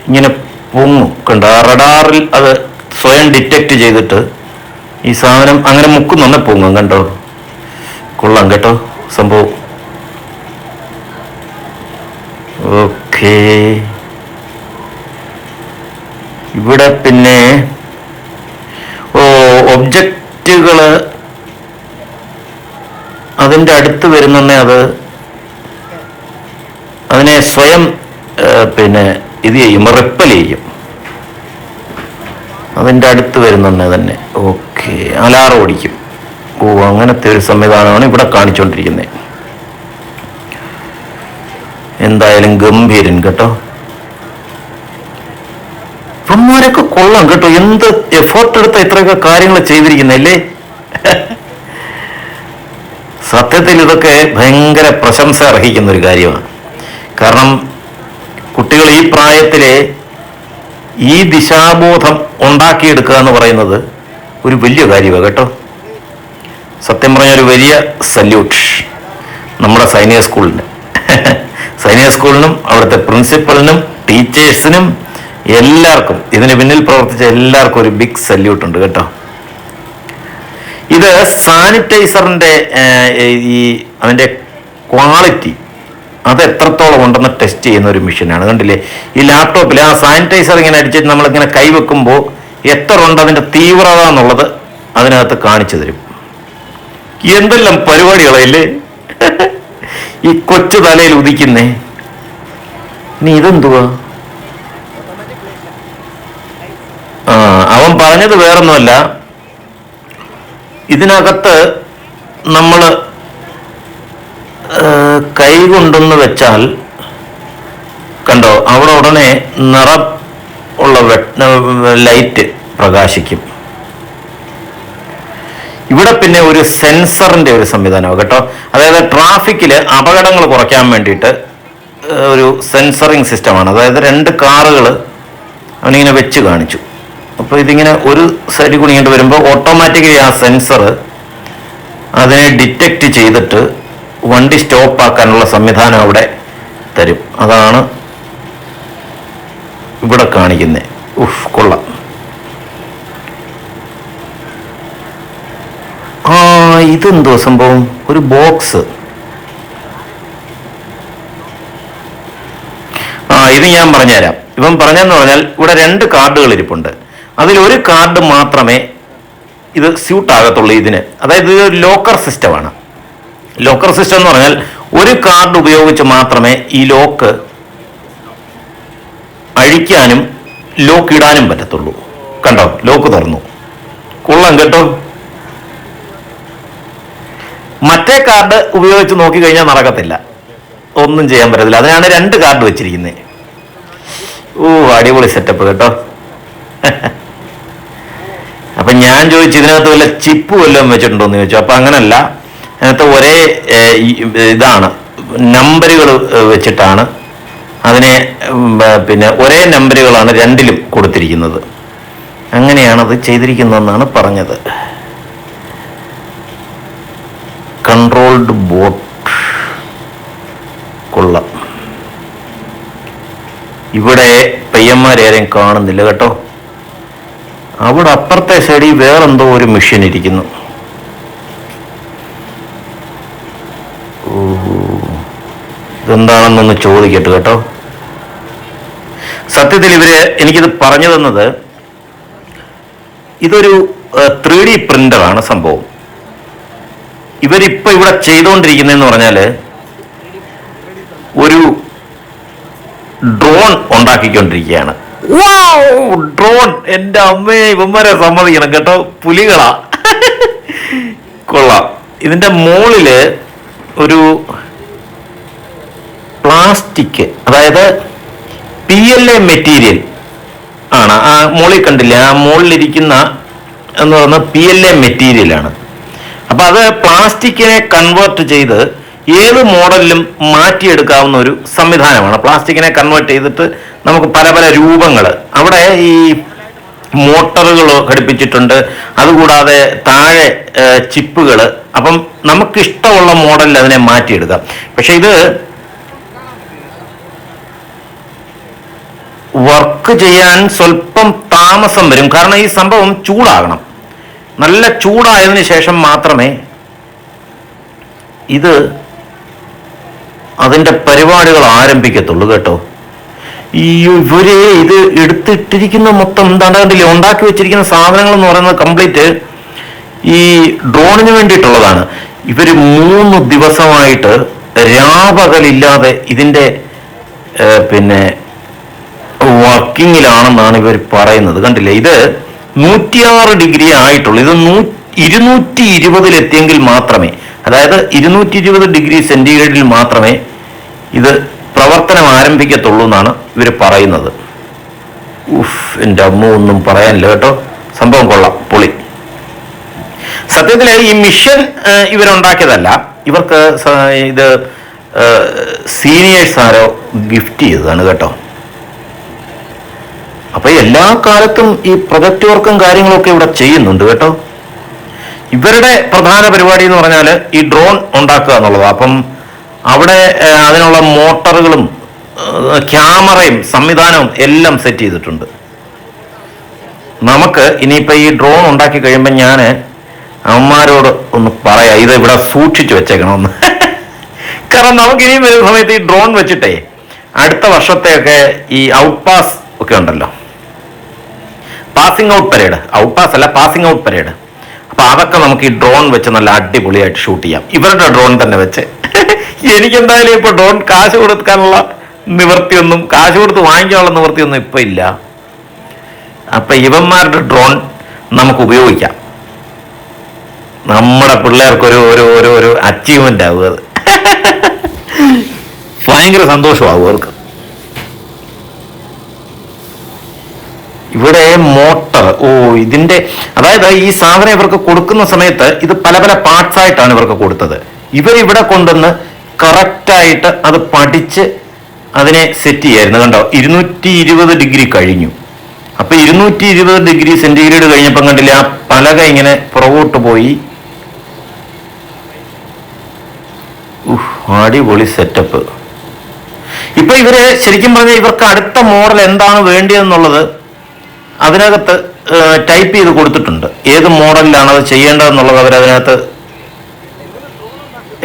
ഇങ്ങനെ പൊങ്ങും. കണ്ട, ആ റഡാറിൽ അത് സ്വയം ഡിറ്റക്റ്റ് ചെയ്തിട്ട് ഈ സാധനം അങ്ങനെ മുക്കുന്നുണ്ടെ പൊങ്ങും. കണ്ടോ, കൊള്ളാം കേട്ടോ സംഭവം. ഓക്കേ, ഇവിടെ പിന്നെ ഒബ്ജക്റ്റുകള് അതിൻ്റെ അടുത്ത് വരുന്നേ അതിനെ സ്വയം പിന്നെ ഇത് ചെയ്യും, റിപ്പൽ ചെയ്യും. അതിൻ്റെ അടുത്ത് വരുന്നേ തന്നെ. ഓക്കെ, അലാറം ഓടിക്കും. അങ്ങനത്തെ ഒരു സംവിധാനമാണ് ഇവിടെ കാണിച്ചുകൊണ്ടിരിക്കുന്നത്. എന്തായാലും ഗംഭീരൻ കേട്ടോ. ഇവന്മാരൊക്കെ കൊള്ളാം കേട്ടോ, എന്ത് എഫേർട്ട് എടുത്ത ഇത്രയൊക്കെ കാര്യങ്ങൾ ചെയ്തിരിക്കുന്നല്ലേ. സത്യത്തിൽ ഇതൊക്കെ ഭയങ്കര പ്രശംസ അർഹിക്കുന്ന ഒരു കാര്യമാണ്. കാരണം കുട്ടികൾ ഈ പ്രായത്തിലെ ഈ ദിശാബോധം ഉണ്ടാക്കിയെടുക്കുക എന്ന് പറയുന്നത് ഒരു വലിയ കാര്യമാണ് കേട്ടോ. സത്യം പറഞ്ഞ ഒരു വലിയ സല്യൂട്ട് നമ്മുടെ സൈനിക സ്കൂളിന്. സൈനിക സ്കൂളിനും അവിടുത്തെ പ്രിൻസിപ്പലിനും ടീച്ചേഴ്സിനും എല്ലാവർക്കും, ഇതിന് പിന്നിൽ പ്രവർത്തിച്ച എല്ലാവർക്കും ഒരു ബിഗ് സല്യൂട്ട് ഉണ്ട് കേട്ടോ. ഇത് സാനിറ്റൈസറിൻ്റെ ഈ അതിൻ്റെ ക്വാളിറ്റി അത് എത്രത്തോളം ഉണ്ടെന്ന് ടെസ്റ്റ് ചെയ്യുന്ന ഒരു മെഷീനാണ്. കണ്ടില്ലേ, ഈ ലാപ്ടോപ്പിൽ ആ സാനിറ്റൈസർ ഇങ്ങനെ അടിച്ചിട്ട് നമ്മളിങ്ങനെ കൈവെക്കുമ്പോൾ എത്ര ഉണ്ട് അതിൻ്റെ തീവ്രത എന്നുള്ളത് അതിനകത്ത് കാണിച്ചു തരും. എന്തെല്ലാം പരിപാടികളല്ലേ ഈ കൊച്ചു തലയിൽ ഉദിക്കുന്നേ. നീ ഇതെന്തുവാ? അവൻ പറഞ്ഞത് വേറൊന്നുമല്ല, ഇതിനകത്ത് നമ്മൾ കൈ കൊണ്ടെന്ന് വെച്ചാൽ കണ്ടോ, അവിടെ ഉടനെ നിറം ഉള്ള ലൈറ്റ് പ്രകാശിക്കും. ഇവിടെ പിന്നെ ഒരു സെൻസറിന്റെ ഒരു സംവിധാനമാണ് കേട്ടോ. അതായത് ട്രാഫിക്കിൽ അപകടങ്ങൾ കുറയ്ക്കാൻ വേണ്ടിയിട്ട് ഒരു സെൻസറിങ് സിസ്റ്റമാണ്. അതായത് 2 കാറുകൾ അവനിങ്ങനെ വെച്ച് കാണിച്ചു. അപ്പോൾ ഇതിങ്ങനെ ഒരു സൈഡിൽ കൂടി ഇങ്ങോട്ട് വരുമ്പോൾ ഓട്ടോമാറ്റിക്കലി ആ സെൻസർ അതിനെ ഡിറ്റക്റ്റ് ചെയ്തിട്ട് വണ്ടി സ്റ്റോപ്പ് ആക്കാനുള്ള സംവിധാനം അവിടെ തരും. അതാണ് ഇവിടെ കാണിക്കുന്നത്. കൊള്ളാം. ഇതെന്തോ സംഭവം, ഒരു ബോക്സ്. ഇത് ഞാൻ പറഞ്ഞുതരാം. ഇവൻ പറഞ്ഞെന്ന് പറഞ്ഞാൽ ഇവിടെ 2 കാർഡുകൾ ഇരിപ്പുണ്ട്. അതിലൊരു കാർഡ് മാത്രമേ ഇത് സ്യൂട്ട് ആകത്തുള്ളൂ ഇതിന്. അതായത് ഇത് ഒരു ലോക്കർ സിസ്റ്റമാണ്. ലോക്കർ സിസ്റ്റം എന്ന് പറഞ്ഞാൽ ഒരു കാർഡ് ഉപയോഗിച്ച് മാത്രമേ ഈ ലോക്ക് അഴിക്കാനും ലോക്ക് ഇടാനും പറ്റത്തുള്ളൂ. കണ്ടോ, ലോക്ക് തുറന്നു. കൊള്ളാം കേട്ടോ. മറ്റേ കാർഡ് ഉപയോഗിച്ച് നോക്കിക്കഴിഞ്ഞാൽ നടക്കത്തില്ല, ഒന്നും ചെയ്യാൻ പറ്റത്തില്ല. അതിനാണ് 2 കാർഡ് വെച്ചിരിക്കുന്നത്. അടിപൊളി സെറ്റപ്പ് കേട്ടോ. അപ്പൊ ഞാൻ ചോദിച്ചു, ഇതിനകത്ത് വല്ല ചിപ്പ് വല്ലതും വെച്ചിട്ടുണ്ടോ എന്ന് ചോദിച്ചു. അപ്പൊ അങ്ങനല്ല, അതിനകത്ത് ഒരേ ഇതാണ്, നമ്പറുകൾ വെച്ചിട്ടാണ് അതിനെ, പിന്നെ ഒരേ നമ്പറുകളാണ് 2ലും കൊടുത്തിരിക്കുന്നത്. അങ്ങനെയാണത് ചെയ്തിരിക്കുന്നതെന്നാണ് പറഞ്ഞത്. Controlled boat. കൊള്ളാം. ഇവിടെ പയ്യന്മാരെയും കാണുന്നില്ല കേട്ടോ. അവിടെ അപ്പുറത്തെ സൈഡിൽ വേറെന്തോ ഒരു മെഷീൻ ഇരിക്കുന്നു. ഇതെന്താണെന്നൊന്ന് ചോദിക്കട്ടെ കേട്ടോ. സത്യത്തിൽ എനിക്കിത് പറഞ്ഞു തന്നത്, ഇതൊരു 3D പ്രിന്ററാണ് സംഭവം. ഇവരിപ്പോൾ ഇവിടെ ചെയ്തുകൊണ്ടിരിക്കുന്നതെന്ന് പറഞ്ഞാൽ ഒരു ഡ്രോൺ ഉണ്ടാക്കിക്കൊണ്ടിരിക്കുകയാണ്. ഡ്രോൺ, എൻ്റെ അമ്മയെ, ഇവന്മാരെ സമ്മതിക്കണം കേട്ടോ, പുലികളാ. കൊള്ളാം. ഇതിൻ്റെ മുകളില് ഒരു പ്ലാസ്റ്റിക്, അതായത് PLA മെറ്റീരിയൽ ആണ്. ആ മുകളിൽ കണ്ടില്ലേ, ആ മുകളിലിരിക്കുന്ന എന്ന് പറയുന്നത് PLA മെറ്റീരിയലാണ്. അപ്പൊ അത് പ്ലാസ്റ്റിക്കിനെ കൺവേർട്ട് ചെയ്ത് ഏത് മോഡലിലും മാറ്റിയെടുക്കാവുന്ന ഒരു സംവിധാനമാണ്. പ്ലാസ്റ്റിക്കിനെ കൺവേർട്ട് ചെയ്തിട്ട് നമുക്ക് പല പല രൂപങ്ങൾ അവിടെ ഈ മോട്ടറുകൾ ഘടിപ്പിച്ചിട്ടുണ്ട്. അതുകൂടാതെ താഴെ ചിപ്പുകൾ. അപ്പം നമുക്കിഷ്ടമുള്ള മോഡലിൽ അതിനെ മാറ്റിയെടുക്കാം. പക്ഷെ ഇത് വർക്ക് ചെയ്യാൻ സ്വല്പം താമസം വരും. കാരണം ഈ സംഭവം ചൂടാകണം. നല്ല ചൂടായതിനു ശേഷം മാത്രമേ ഇത് അതിൻ്റെ പരിപാടികൾ ആരംഭിക്കത്തുള്ളൂ കേട്ടോ. ഇവര് ഇത് എടുത്തിട്ടിരിക്കുന്ന മൊത്തം എന്താണ്ട് കണ്ടില്ലേ, ഉണ്ടാക്കി വെച്ചിരിക്കുന്ന സാധനങ്ങൾ എന്ന് പറയുന്നത് കംപ്ലീറ്റ് ഈ ഡ്രോണിന് വേണ്ടിയിട്ടുള്ളതാണ്. ഇവര് 3 ദിവസമായിട്ട് രാപകലില്ലാതെ ഇതിൻ്റെ പിന്നെ വർക്കിങ്ങിലാണെന്നാണ് ഇവർ പറയുന്നത്. കണ്ടില്ലേ, ഇത് 106 ഡിഗ്രി ആയിട്ടുള്ളൂ. ഇത് 220 എത്തിയെങ്കിൽ മാത്രമേ, അതായത് 220 ഡിഗ്രി സെന്റിഗ്രേഡിൽ മാത്രമേ ഇത് പ്രവർത്തനം ആരംഭിക്കത്തുള്ളൂ എന്നാണ് ഇവർ പറയുന്നത്. എൻ്റെ അമ്മ ഒന്നും പറയാനില്ല കേട്ടോ. സംഭവം കൊള്ളാം, പൊളി. സത്യത്തിൽ ഈ മിഷൻ ഇവരുണ്ടാക്കിയതല്ല. ഇവർക്ക് ഇത് സീനിയേഴ്സ് ആരോ ഗിഫ്റ്റ് ചെയ്തതാണ് കേട്ടോ. അപ്പൊ എല്ലാ കാലത്തും ഈ പ്രൊജക്ട് വർക്കും കാര്യങ്ങളൊക്കെ ഇവിടെ ചെയ്യുന്നുണ്ട് കേട്ടോ. ഇവരുടെ പ്രധാന പരിപാടി എന്ന് പറഞ്ഞാൽ ഈ ഡ്രോൺ ഉണ്ടാക്കുക എന്നുള്ളതാണ്. അപ്പം അവിടെ അതിനുള്ള മോട്ടറുകളും ക്യാമറയും സംവിധാനവും എല്ലാം സെറ്റ് ചെയ്തിട്ടുണ്ട്. നമുക്ക് ഇനിയിപ്പോൾ ഈ ഡ്രോൺ ഉണ്ടാക്കി കഴിയുമ്പോൾ ഞാൻ അമ്മമാരോട് ഒന്ന് പറയാം, ഇത് ഇവിടെ സൂക്ഷിച്ചു വെച്ചേക്കണമെന്ന്. കാരണം നമുക്ക് ഇനിയും വരുന്ന സമയത്ത് ഈ ഡ്രോൺ വെച്ചിട്ടേ അടുത്ത വർഷത്തെയൊക്കെ ഈ ഔട്ട് പാസ് ഒക്കെ ഉണ്ടല്ലോ, passing out parade, out pass അല്ല പാസിംഗ് ഔട്ട് പരേഡ്. അപ്പൊ അതൊക്കെ നമുക്ക് ഈ ഡ്രോൺ വെച്ച് നല്ല അടിപൊളിയായിട്ട് ഷൂട്ട് ചെയ്യാം, ഇവരുടെ ഡ്രോൺ തന്നെ വെച്ച്. എനിക്കെന്തായാലും ഇപ്പൊ ഡ്രോൺ കാശ് കൊടുക്കാനുള്ള നിവൃത്തിയൊന്നും, കാശ് കൊടുത്ത് വാങ്ങിക്കാനുള്ള നിവൃത്തിയൊന്നും ഇപ്പൊ ഇല്ല. അപ്പൊ ഇവന്മാരുടെ ഡ്രോൺ നമുക്ക് ഉപയോഗിക്കാം. നമ്മുടെ പിള്ളേർക്കൊരു ഒരു ഒരു ഒരു അച്ചീവ്മെന്റ് ആവും അത്. ഭയങ്കര സന്തോഷമാവും അവർക്ക്. ഇവിടെ മോട്ടർ, ഇതിന്റെ അതായത് ഈ സാധനം ഇവർക്ക് കൊടുക്കുന്ന സമയത്ത് ഇത് പല പല പാർട്സ് ആയിട്ടാണ് ഇവർക്ക് കൊടുത്തത്. ഇവരിവിടെ കൊണ്ടുവന്ന് കറക്റ്റായിട്ട് അത് പഠിച്ച് അതിനെ സെറ്റ് ചെയ്യായിരുന്നു. കണ്ടോ, 220 ഡിഗ്രി കഴിഞ്ഞു. അപ്പൊ 220 ഡിഗ്രി സെന്റിഗ്രേഡ് കഴിഞ്ഞപ്പം കണ്ടില്ല, ആ പലക ഇങ്ങനെ പുറകോട്ട് പോയി. അടിപൊളി സെറ്റപ്പ്. ഇപ്പൊ ഇവര് ശരിക്കും പറഞ്ഞാൽ ഇവർക്ക് അടുത്ത മോഡൽ എന്താണ് വേണ്ടിയതെന്നുള്ളത് അതിനകത്ത് ടൈപ്പ് ചെയ്ത് കൊടുത്തിട്ടുണ്ട്. ഏത് മോഡലിലാണ് അത് ചെയ്യേണ്ടതെന്നുള്ളത് അവരതിനകത്ത്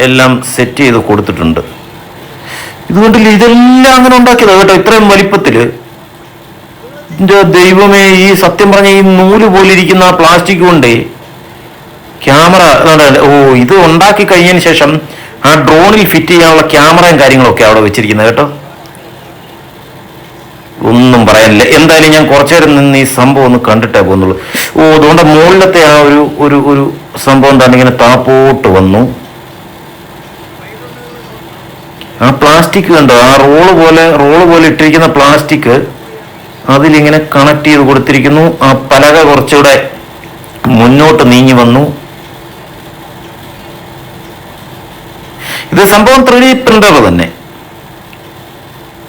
എല്ലാം സെറ്റ് ചെയ്ത് കൊടുത്തിട്ടുണ്ട്. ഇതുകൊണ്ടില്ല, ഇതെല്ലാം അങ്ങനെ ഉണ്ടാക്കിയത് കേട്ടോ, ഇത്രയും വലിപ്പത്തില്. എന്റെ ദൈവമേ, ഈ സത്യം പറഞ്ഞ ഈ നൂല് പോലിരിക്കുന്ന ആ പ്ലാസ്റ്റിക് കൊണ്ടേ ക്യാമറ, ഇത് ഉണ്ടാക്കി കഴിഞ്ഞതിന് ശേഷം ആ ഡ്രോണിൽ ഫിറ്റ് ചെയ്യാനുള്ള ക്യാമറയും കാര്യങ്ങളൊക്കെ അവിടെ വെച്ചിരിക്കുന്നത് കേട്ടോ. ഒന്നും പറയാനില്ല. എന്തായാലും ഞാൻ കുറച്ചു നേരം നിന്ന് ഈ സംഭവം ഒന്ന് കണ്ടിട്ടേ പോകുന്നുള്ളൂ. അതുകൊണ്ട് മുകളിലത്തെ ആ ഒരു ഒരു സംഭവം എന്താണ് ഇങ്ങനെ താപ്പോട്ട് വന്നു. ആ പ്ലാസ്റ്റിക് കണ്ടോ, ആ റോള് പോലെ ഇട്ടിരിക്കുന്ന പ്ലാസ്റ്റിക് അതിലിങ്ങനെ കണക്ട് ചെയ്ത് കൊടുത്തിരിക്കുന്നു. ആ പലക കുറച്ചുകൂടെ മുന്നോട്ട് നീങ്ങി വന്നു. ഇത് സംഭവം 3D പ്രിന്റർ തന്നെ,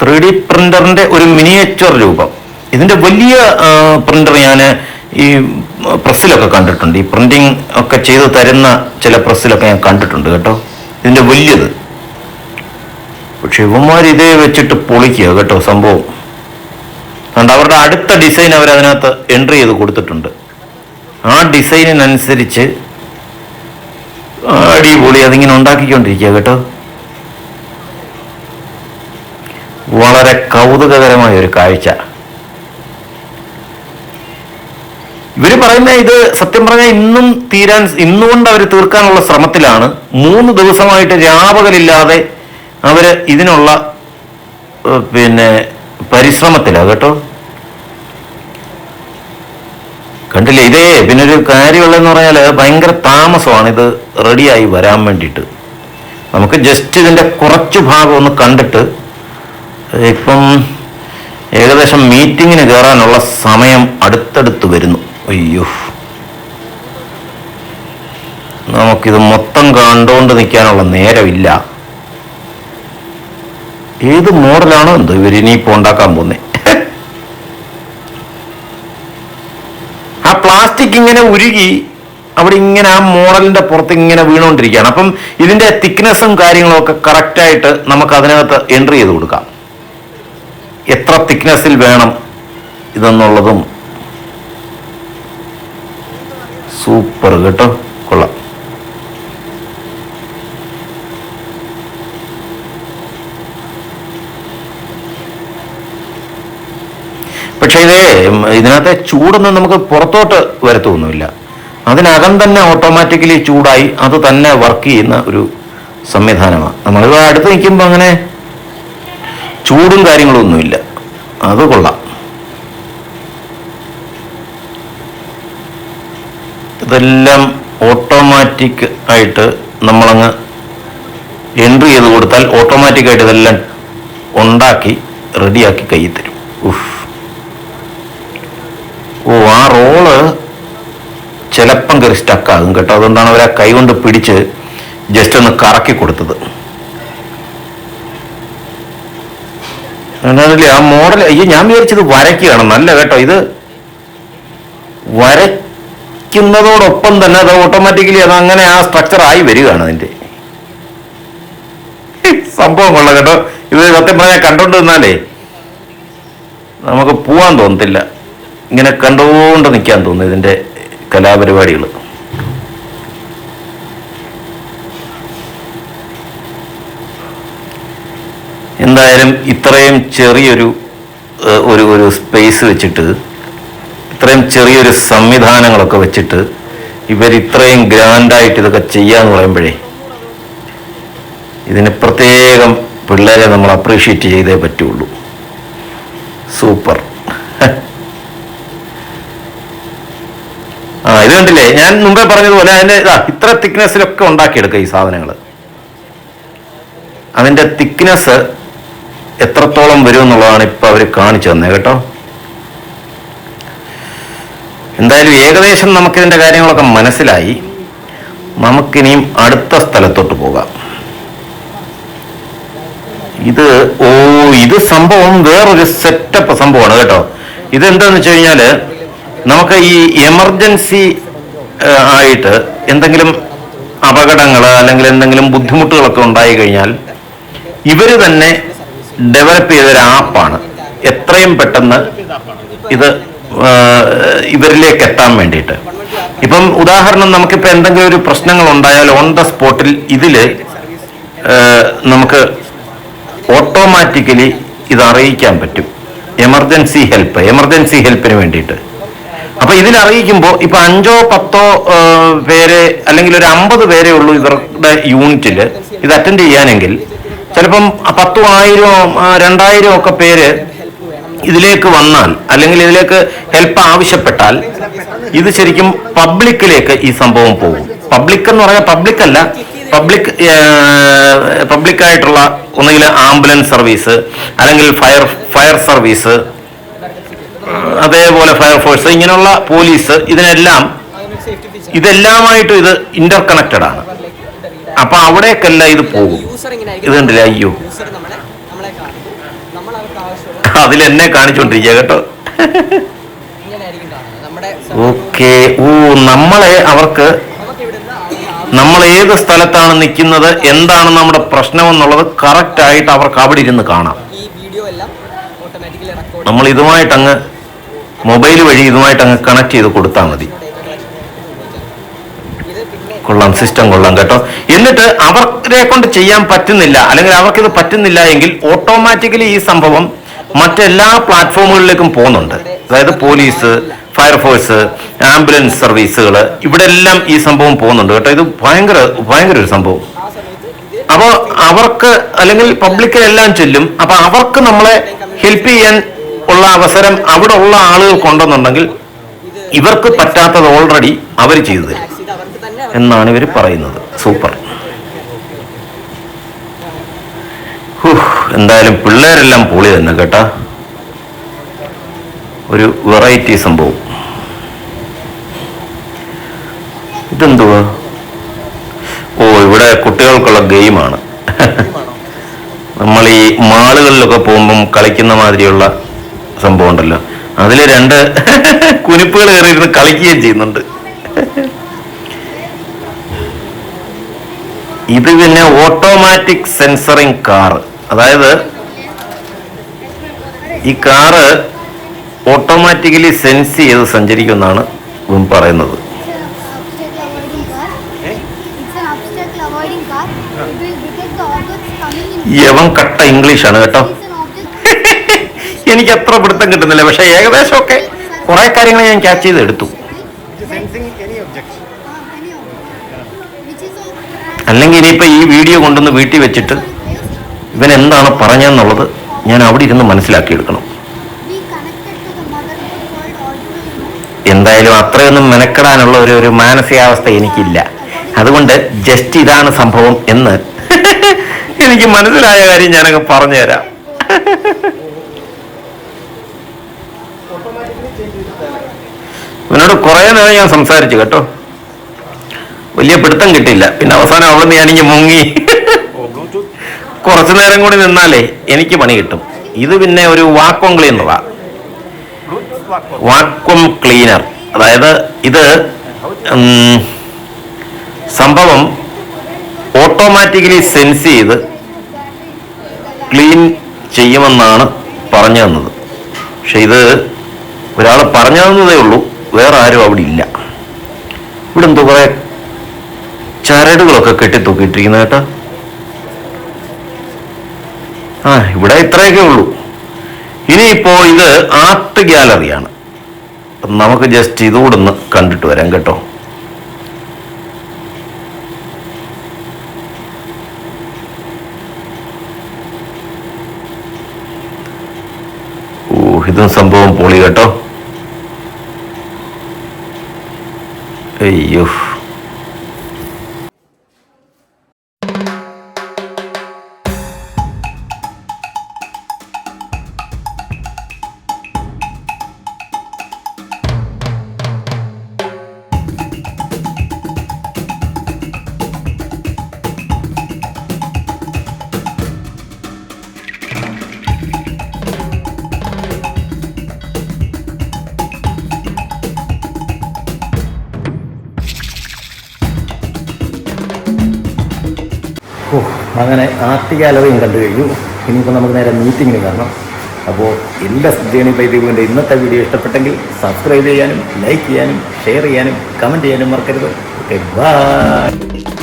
3D പ്രിന്ററിന്റെ ഒരു മിനിയേച്ചർ രൂപം. ഇതിന്റെ വലിയ പ്രിന്റർ ഞാൻ ഈ പ്രസ്സിലൊക്കെ കണ്ടിട്ടുണ്ട്. ഈ പ്രിന്റിങ് ഒക്കെ ചെയ്ത് തരുന്ന ചില പ്രസ്സിലൊക്കെ ഞാൻ കണ്ടിട്ടുണ്ട് കേട്ടോ, ഇതിന്റെ വലിയത്. പക്ഷെ ഇവന്മാർ ഇതേ വെച്ചിട്ട് പൊളിക്കുക കേട്ടോ സംഭവം. അതുകൊണ്ട് അവരുടെ അടുത്ത ഡിസൈൻ അവരതിനകത്ത് എൻട്രി ചെയ്ത് കൊടുത്തിട്ടുണ്ട്. ആ ഡിസൈനിനനുസരിച്ച് അടിപൊളി അതിങ്ങനെ ഉണ്ടാക്കിക്കൊണ്ടിരിക്കുക കേട്ടോ. വളരെ കൗതുകകരമായ ഒരു കാഴ്ച. ഇവര് പറയുന്ന ഇത് സത്യം പറഞ്ഞാൽ ഇന്നുകൊണ്ട് അവർ തീർക്കാനുള്ള ശ്രമത്തിലാണ്. 3 ദിവസമായിട്ട് രാപകലില്ലാതെ അവര് ഇതിനുള്ള പിന്നെ പരിശ്രമത്തിലാണ് കേട്ടോ. കണ്ടില്ലേ, ഇതേ പിന്നെ ഒരു കാര്യമുള്ളതെന്ന് പറഞ്ഞാൽ ഭയങ്കര താമസമാണ് ഇത് റെഡിയായി വരാൻ വേണ്ടിയിട്ട്. നമുക്ക് ജസ്റ്റ് ഇതിൻ്റെ കുറച്ച് ഭാഗം ഒന്ന് കണ്ടിട്ട്, ഇപ്പം ഏകദേശം മീറ്റിങ്ങിന് കയറാനുള്ള സമയം അടുത്തടുത്ത് വരുന്നു. അയ്യോ, നമുക്കിത് മൊത്തം കണ്ടുകൊണ്ട് നിൽക്കാനുള്ള നേരമില്ല. ഏത് മോഡലാണോ എന്തോ ഇവരിനിയിപ്പോൾ ഉണ്ടാക്കാൻ പോകുന്നത്. ആ പ്ലാസ്റ്റിക് ഇങ്ങനെ ഉരുകി അവിടെ ഇങ്ങനെ ആ മോഡലിന്റെ പുറത്ത് ഇങ്ങനെ വീണുകൊണ്ടിരിക്കുകയാണ്. അപ്പം ഇതിന്റെ തിക്നെസ്സും കാര്യങ്ങളും ഒക്കെ കറക്റ്റായിട്ട് നമുക്ക് അതിനകത്ത് എൻട്രി ചെയ്ത് കൊടുക്കാം. എത്ര തിക്നെസ്സിൽ വേണം ഇതെന്നുള്ളതും. സൂപ്പർ കേട്ടോ, കൊള്ളാം. പക്ഷേ ഇതിനകത്തെ ചൂടൊന്നും നമുക്ക് പുറത്തോട്ട് വരത്തൊന്നുമില്ല. അതിനകം തന്നെ ഓട്ടോമാറ്റിക്കലി ചൂടായി അത് തന്നെ വർക്ക് ചെയ്യുന്ന ഒരു സംവിധാനമാണ്. നമ്മളിത് അടുത്ത് നിൽക്കുമ്പോൾ അങ്ങനെ ചൂടും കാര്യങ്ങളൊന്നുമില്ല. അത് കൊള്ളാം. ഇതെല്ലാം ഓട്ടോമാറ്റിക് ആയിട്ട് നമ്മളങ്ങ് എൻട്രി ചെയ്ത് കൊടുത്താൽ ഓട്ടോമാറ്റിക്കായിട്ട് ഇതെല്ലാം ഉണ്ടാക്കി റെഡിയാക്കി കയ്യിൽ തരും. ആ റോള് ചിലപ്പം കയറി സ്റ്റക്കാകും കേട്ടോ. അതുകൊണ്ടാണ് അവർ ആ കൈ കൊണ്ട് പിടിച്ച് ജസ്റ്റ് ഒന്ന് കറക്കി കൊടുത്തത്. എന്താണെന്നില്ല ആ മോഡൽ. അയ്യോ, ഞാൻ വിചാരിച്ചത് വരയ്ക്കുകയാണ്. നല്ല കേട്ടോ, ഇത് വരയ്ക്കുന്നതോടൊപ്പം തന്നെ അത് ഓട്ടോമാറ്റിക്കലി അത് അങ്ങനെ ആ സ്ട്രക്ചർ ആയി വരികയാണ്. അതിൻ്റെ സംഭവം കൊള്ളാം കേട്ടോ. ഇത് സത്യം പറഞ്ഞാൽ കണ്ടോണ്ട് നിന്നാലേ നമുക്ക് പോവാൻ തോന്നത്തില്ല. ഇങ്ങനെ കണ്ടുകൊണ്ട് നിൽക്കാൻ തോന്നുന്നു ഇതിൻ്റെ കലാപരിപാടികൾ. എന്തായാലും ഇത്രയും ചെറിയൊരു ഒരു സ്പേസ് വെച്ചിട്ട്, ഇത്രയും ചെറിയൊരു സംവിധാനങ്ങളൊക്കെ വെച്ചിട്ട് ഇവരിത്രയും ഗ്രാൻഡായിട്ട് ഇതൊക്കെ ചെയ്യാന്ന് പറയുമ്പോഴേ ഇതിന് പ്രത്യേകം പിള്ളേരെ നമ്മൾ അപ്രീഷിയേറ്റ് ചെയ്തേ പറ്റുള്ളൂ. സൂപ്പർ. ഇത് കണ്ടില്ലേ, ഞാൻ മുമ്പേ പറഞ്ഞതുപോലെ അതിൻ്റെ ഇത്ര തിക്നെസ്സിലൊക്കെ ഉണ്ടാക്കിയെടുക്കുക ഈ സാധനങ്ങൾ. അതിൻ്റെ തിക്നെസ് എത്രത്തോളം വരും എന്നുള്ളതാണ് ഇപ്പം അവർ കാണിച്ചു തന്നെ കേട്ടോ. എന്തായാലും ഏകദേശം നമുക്കിതിൻ്റെ കാര്യങ്ങളൊക്കെ മനസ്സിലായി. നമുക്കിനിയും അടുത്ത സ്ഥലത്തോട്ട് പോകാം. ഇത് സംഭവം വേറൊരു സെറ്റപ്പ് സംഭവമാണ് കേട്ടോ. ഇതെന്താന്ന് വെച്ച് കഴിഞ്ഞാൽ നമുക്ക് ഈ എമർജൻസി ആയിട്ട് എന്തെങ്കിലും അപകടങ്ങൾ അല്ലെങ്കിൽ എന്തെങ്കിലും ബുദ്ധിമുട്ടുകളൊക്കെ ഉണ്ടായി കഴിഞ്ഞാൽ ഇവർ തന്നെ ഡെവലപ്പ് ചെയ്തൊരു ആപ്പാണ്. എത്രയും പെട്ടെന്ന് ഇത് ഇവരിലേക്ക് എത്താൻ വേണ്ടിയിട്ട്. ഇപ്പം ഉദാഹരണം, നമുക്കിപ്പോൾ എന്തെങ്കിലും ഒരു പ്രശ്നങ്ങൾ ഉണ്ടായാൽ ഓൺ ദ സ്പോട്ടിൽ ഇതിൽ നമുക്ക് ഓട്ടോമാറ്റിക്കലി ഇത് അറിയിക്കാൻ പറ്റും. എമർജൻസി ഹെൽപ്പിന് വേണ്ടിയിട്ട്. അപ്പൊ ഇതിൽ അറിയിക്കുമ്പോൾ ഇപ്പൊ 5 or 10 പേര് അല്ലെങ്കിൽ ഒരു 50 പേരേ ഉള്ളൂ ഇവരുടെ യൂണിറ്റിൽ ഇത് അറ്റൻഡ് ചെയ്യാനെങ്കിൽ ചിലപ്പം 10,000 2,000 ഒക്കെ പേര് ഇതിലേക്ക് വന്നാൽ അല്ലെങ്കിൽ ഇതിലേക്ക് ഹെൽപ്പ് ആവശ്യപ്പെട്ടാൽ ഇത് ശരിക്കും പബ്ലിക്കിലേക്ക് ഈ സംഭവം പോകും. പബ്ലിക് എന്ന് പറഞ്ഞാൽ പബ്ലിക്കല്ല, പബ്ലിക്കായിട്ടുള്ള ഒന്നുകിൽ ആംബുലൻസ് സർവീസ് അല്ലെങ്കിൽ ഫയർ സർവീസ്, അതേപോലെ ഫയർഫോഴ്സ്, ഇങ്ങനെയുള്ള പോലീസ്, ഇതെല്ലാമായിട്ടും ഇത് ഇന്റർ കണക്റ്റഡ് ആണ്. അപ്പൊ അവിടേക്കല്ല ഇത് പോകും. ഇത് കണ്ടില്ല, അയ്യോ അതിലെന്നെ കാണിച്ചോണ്ടിരിക്കുക കേട്ടോ. ഓക്കെ. നമ്മൾ ഏത് സ്ഥലത്താണ് നിൽക്കുന്നത്, എന്താണ് നമ്മുടെ പ്രശ്നം എന്നുള്ളത് കറക്റ്റ് ആയിട്ട് അവർക്ക് അവിടെ ഇരുന്ന് കാണാം. നമ്മൾ ഇതുമായിട്ടങ്ങ് മൊബൈൽ വഴി ഇതുമായിട്ടങ്ങ് കണക്ട് ചെയ്ത് കൊടുത്താൽ മതി. കൊള്ളാം, സിസ്റ്റം കൊള്ളാം കേട്ടോ. എന്നിട്ട് അവരെ കൊണ്ട് ചെയ്യാൻ പറ്റുന്നില്ല അല്ലെങ്കിൽ അവർക്കിത് പറ്റുന്നില്ല എങ്കിൽ ഓട്ടോമാറ്റിക്കലി ഈ സംഭവം മറ്റെല്ലാ പ്ലാറ്റ്ഫോമുകളിലേക്കും പോകുന്നുണ്ട്. അതായത് പോലീസ്, ഫയർഫോഴ്സ്, ആംബുലൻസ് സർവീസുകൾ, ഇവിടെ എല്ലാം ഈ സംഭവം പോകുന്നുണ്ട് കേട്ടോ. ഇത് ഭയങ്കര ഒരു സംഭവം. അപ്പോൾ അവർക്ക് അല്ലെങ്കിൽ പബ്ലിക്കിലെല്ലാം ചെല്ലും. അപ്പൊ അവർക്ക് നമ്മളെ ഹെൽപ്പ് ചെയ്യാൻ ഉള്ള അവസരം അവിടെ ഉള്ള ആളുകൾ കൊണ്ടെന്നുണ്ടെങ്കിൽ ഇവർക്ക് പറ്റാത്തത് ഓൾറെഡി അവർ ചെയ്തു തരും എന്നാണ് ഇവർ പറയുന്നത്. സൂപ്പർ. എന്തായാലും പിള്ളേരെല്ലാം പൊളി തന്നെ കേട്ടാ. ഒരു വെറൈറ്റി സംഭവം. ഇതെന്തുവാ? ഓ, ഇവിടെ കുട്ടികൾക്കുള്ള ഗെയിമാണ്. നമ്മൾ ഈ മാളുകളിലൊക്കെ പോകുമ്പം കളിക്കുന്ന മാതിരിയുള്ള സംഭവം ഉണ്ടല്ലോ, അതിൽ 2 കുനിപ്പുകൾ കയറിയിരുന്ന് കളിക്കുകയും ചെയ്യുന്നുണ്ട്. ഇത് പിന്നെ ഓട്ടോമാറ്റിക് സെൻസറിങ് കാർ, അതായത് ഈ കാറ് ഓട്ടോമാറ്റിക്കലി സെൻസ് ചെയ്ത് സഞ്ചരിക്കുമെന്നാണ് ഇവൻ പറയുന്നത്. യവൻ കട്ട ഇംഗ്ലീഷാണ് കേട്ടോ. എനിക്ക് അത്ര പിടുത്തം കിട്ടുന്നില്ല, പക്ഷെ ഏകദേശമൊക്കെ കുറെ കാര്യങ്ങൾ ഞാൻ ക്യാച്ച് ചെയ്ത് എടുത്തു. അല്ലെങ്കിൽ ഇനിയിപ്പോൾ ഈ വീഡിയോ കൊണ്ടുവന്ന് വീട്ടിൽ വെച്ചിട്ട് ഇവൻ എന്താണ് പറഞ്ഞതെന്നുള്ളത് ഞാൻ അവിടെ ഇരുന്ന് മനസ്സിലാക്കിയെടുക്കണം. എന്തായാലും അത്രയൊന്നും മെനക്കെടാനുള്ള ഒരു മാനസികാവസ്ഥ എനിക്കില്ല. അതുകൊണ്ട് ജസ്റ്റ് ഇതാണ് സംഭവം എന്ന് എനിക്ക് മനസ്സിലായ കാര്യം ഞാനങ്ങ് പറഞ്ഞു തരാം. ഇവനോട് കുറേ നേരം ഞാൻ സംസാരിച്ചു കേട്ടോ, വലിയ പിടുത്തം കിട്ടിയില്ല. പിന്നെ അവസാനം അവിടെ നിന്ന് ഞാനിങ്ങ് മുങ്ങി. കുറച്ചു നേരം കൂടി നിന്നാലേ എനിക്ക് പണി കിട്ടും. ഇത് പിന്നെ ഒരു വാക്വം ക്ലീനറാ, വാക്വം ക്ലീനർ. അതായത് ഇത് സംഭവം ഓട്ടോമാറ്റിക്കലി സെൻസ് ചെയ്ത് ക്ലീൻ ചെയ്യുമെന്നാണ് പറഞ്ഞു തന്നത്. പക്ഷെ ഇത് ഒരാൾ പറഞ്ഞു തന്നതേ ഉള്ളൂ, വേറെ ആരും അവിടെ ഇല്ല. ഇവിടെ എന്തോ കുറെ ചരടുകളൊക്കെ കെട്ടിത്തൂക്കിയിട്ടിരിക്കുന്ന കേട്ടോ. ഇവിടെ ഇത്രയൊക്കെ ഉള്ളൂ. ഇനിയിപ്പോ ഇത് ആർട്ട് ഗാലറിയാണ്. നമുക്ക് ജസ്റ്റ് ഇതുകൂടെ ഒന്ന് കണ്ടിട്ട് വരാം കേട്ടോ. ഇതും സംഭവം പൊളി കേട്ടോ. അയ്യോ, അങ്ങനെ ആർട്ട് ഗാലറിയും കണ്ടു കഴിഞ്ഞു. ഇനിയിപ്പോൾ നമുക്ക് നേരെ മീറ്റിങ്ങിന് കാരണം. അപ്പോൾ എല്ലാ ജേണി ബൈ ദീപുവിൻ്റെ ഇന്നത്തെ വീഡിയോ ഇഷ്ടപ്പെട്ടെങ്കിൽ സബ്സ്ക്രൈബ് ചെയ്യാനും ലൈക്ക് ചെയ്യാനും ഷെയർ ചെയ്യാനും കമൻറ്റ് ചെയ്യാനും മറക്കരുത്. Okay, by.